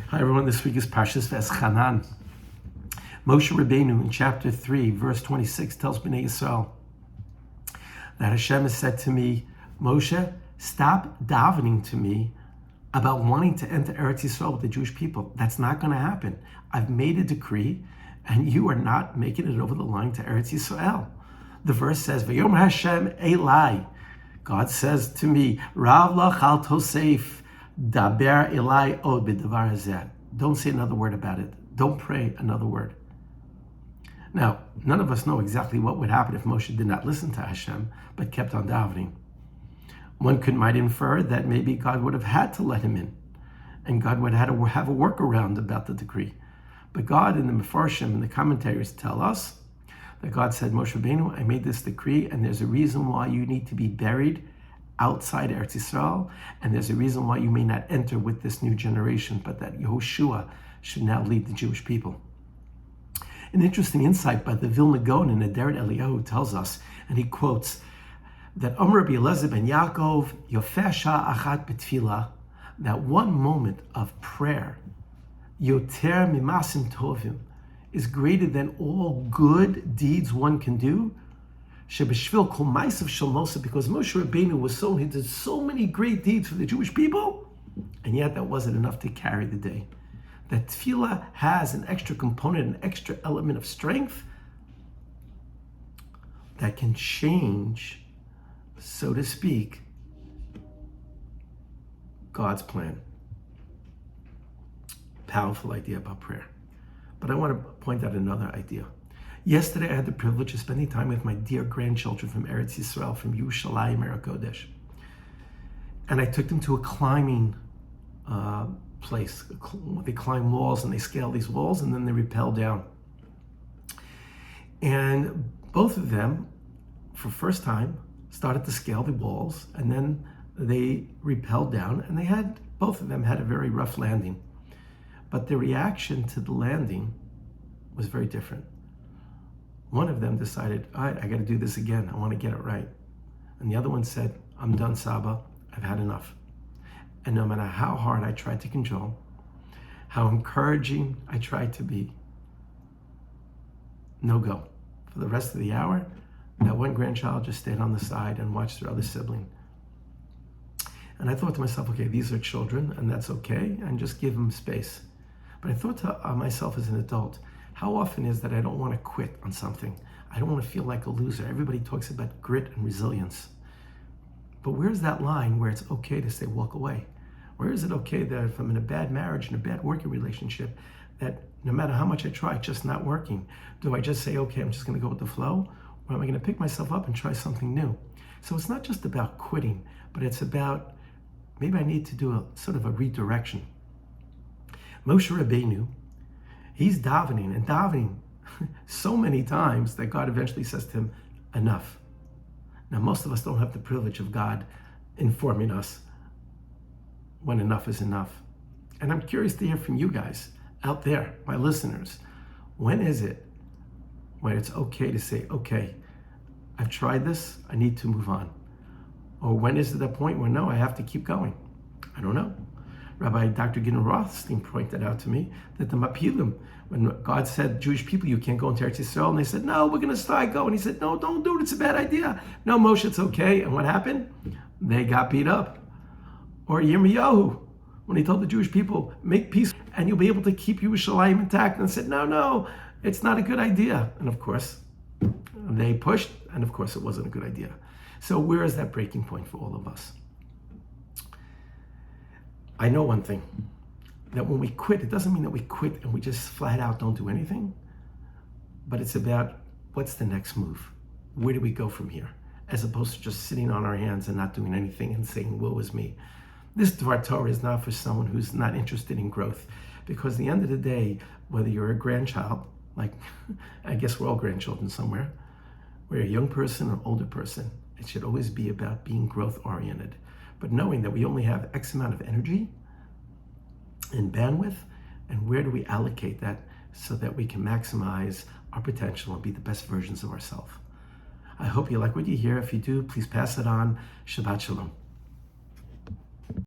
Hi everyone, this week is Parshas V'Eschanan. Moshe Rabbeinu in chapter 3, verse 26 tells Bnei Yisrael that Hashem has said to me, Moshe, stop davening to me about wanting to enter Eretz Yisrael with the Jewish people. That's not going to happen. I've made a decree and you are not making it over the line to Eretz Yisrael. The verse says, V'yomer Hashem Elai. God says to me, Rav lach al tosef daber Elai od b'davar hazeh. Don't say another word about it. Don't pray another word. Now, none of us know exactly what would happen if Moshe did not listen to Hashem, but kept on davening. One might infer that maybe God would have had to let him in, and God would have had to have a workaround about the decree. But God in the Mefarshim and the commentaries tell us that God said, Moshe Rabbeinu, I made this decree, and there's a reason why you need to be buried outside Eretz Yisrael, and there's a reason why you may not enter with this new generation, but that Yehoshua should now lead the Jewish people. An interesting insight by the Vilna Gaon in Aderet Eliyahu tells us, and he quotes, that Omer Rabbi Eliezer ben Yaakov, Yofeh Shah Achat B'Tfilah, that one moment of prayer, Yoter Mimasim Tovim, is greater than all good deeds one can do. Shebeshvil Kol Ma'asav Shel Moshe, because Moshe Rabbeinu he did so many great deeds for the Jewish people, and yet that wasn't enough to carry the day. That tefillah has an extra component, an extra element of strength that can change, so to speak, God's plan. Powerful idea about prayer. But I want to point out another idea. Yesterday, I had the privilege of spending time with my dear grandchildren from Eretz Yisrael, from Yerushalayim, Eretz Kodesh. And I took them to a climbing place. They climb walls and they scale these walls and then they rappel down. And both of them, for the first time, started to scale the walls, and then they rappelled down, and both of them had a very rough landing. But the reaction to the landing was very different. One of them decided, all right, I got to do this again. I want to get it right. And the other one said, I'm done, Saba. I've had enough. And no matter how hard I tried to control, how encouraging I tried to be, no go. For the rest of the hour, that one grandchild just stayed on the side and watched their other sibling. And I thought to myself, okay, these are children, and that's okay, and just give them space. But I thought to myself as an adult, how often is that I don't want to quit on something? I don't want to feel like a loser. Everybody talks about grit and resilience. But where's that line where it's okay to say walk away? Where is it okay that if I'm in a bad marriage and a bad working relationship, that no matter how much I try, it's just not working? Do I just say, okay, I'm just going to go with the flow? Or am I going to pick myself up and try something new? So it's not just about quitting, but it's about maybe I need to do a sort of a redirection. Moshe Rabbeinu, he's davening so many times that God eventually says to him, enough. Now, most of us don't have the privilege of God informing us when enough is enough. And I'm curious to hear from you guys out there, my listeners. When is it when it's okay to say, okay, I've tried this, I need to move on? Or when is it that point where, no, I have to keep going? I don't know. Rabbi Dr. Gideon Rothstein pointed out to me that the Mapilim, when God said, Jewish people, you can't go into Eretz Yisrael, and they said, no, we're going to start going. He said, no, don't do it, it's a bad idea. No, Moshe, it's okay. And what happened? They got beat up. Or Yermiyahu, when he told the Jewish people, make peace, and you'll be able to keep Yerushalayim intact, and said, no, it's not a good idea. And of course, they pushed, and of course, it wasn't a good idea. So where is that breaking point for all of us? I know one thing, that when we quit, it doesn't mean that we quit and we just flat out don't do anything, but it's about what's the next move? Where do we go from here? As opposed to just sitting on our hands and not doing anything and saying, woe is me. This Dvar Torah is not for someone who's not interested in growth, because at the end of the day, whether you're a grandchild, like I guess we're all grandchildren somewhere, we're a young person or older person, it should always be about being growth oriented. But knowing that we only have X amount of energy and bandwidth, and where do we allocate that so that we can maximize our potential and be the best versions of ourselves. I hope you like what you hear. If you do, please pass it on. Shabbat Shalom.